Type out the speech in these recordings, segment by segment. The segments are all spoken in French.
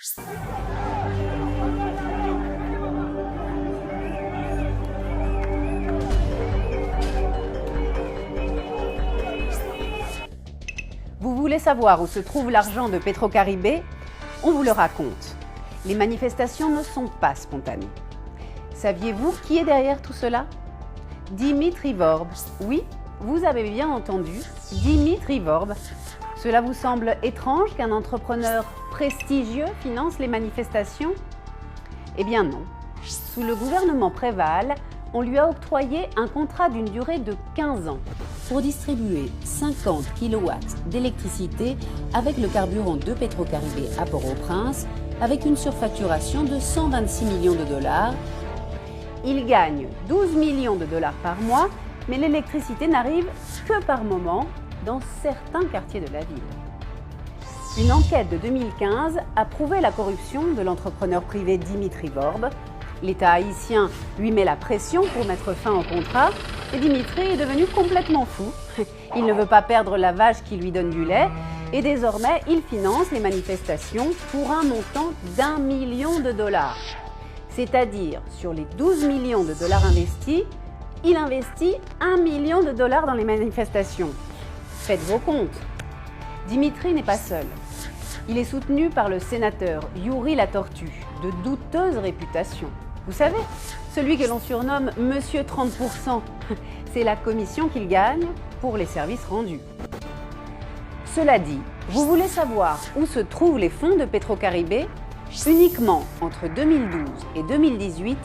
Vous voulez savoir où se trouve l'argent de Petrocaribé? On vous le raconte. Les manifestations ne sont pas spontanées. Saviez-vous qui est derrière tout cela? Dimitri Vorbe. Oui, vous avez bien entendu, Dimitri Vorbe. Cela vous semble étrange qu'un entrepreneur prestigieux finance les manifestations? Eh bien non. Sous le gouvernement Préval, on lui a octroyé un contrat d'une durée de 15 ans pour distribuer 50 kW d'électricité avec le carburant de Petrocaribé à Port-au-Prince, avec une surfacturation de 126 millions de dollars. Il gagne 12 millions de dollars par mois, mais l'électricité n'arrive que par moment dans certains quartiers de la ville. Une enquête de 2015 a prouvé la corruption de l'entrepreneur privé Dimitri Vorbe. L'État haïtien lui met la pression pour mettre fin au contrat et Dimitri est devenu complètement fou. Il ne veut pas perdre la vache qui lui donne du lait et désormais il finance les manifestations pour un montant d'1 million de dollars. C'est-à-dire, sur les 12 millions de dollars investis, il investit 1 million de dollars dans les manifestations. Faites vos comptes. Dimitri n'est pas seul. Il est soutenu par le sénateur Youri Latortue, de douteuse réputation. Vous savez, celui que l'on surnomme Monsieur 30%. C'est la commission qu'il gagne pour les services rendus. Cela dit, vous voulez savoir où se trouvent les fonds de Petrocaribé? Uniquement entre 2012 et 2018,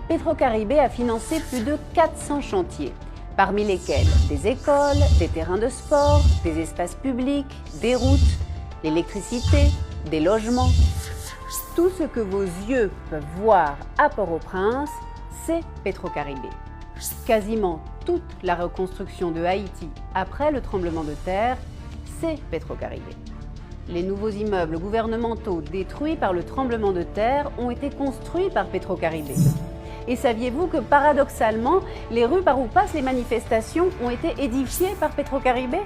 Petrocaribé a financé plus de 400 chantiers, parmi lesquels des écoles, des terrains de sport, des espaces publics, des routes, l'électricité, des logements. Tout ce que vos yeux peuvent voir à Port-au-Prince, c'est Petrocaribé. Quasiment toute la reconstruction de Haïti après le tremblement de terre, c'est Petrocaribé. Les nouveaux immeubles gouvernementaux détruits par le tremblement de terre ont été construits par Petrocaribé. Et saviez-vous que paradoxalement, les rues par où passent les manifestations ont été édifiées par Petrocaribé?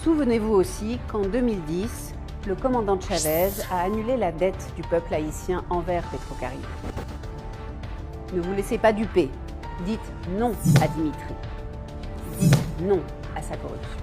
Souvenez-vous aussi qu'en 2010, le commandant Chavez a annulé la dette du peuple haïtien envers Petrocaribé. Ne vous laissez pas duper. Dites non à Dimitri. Dites non à sa corruption.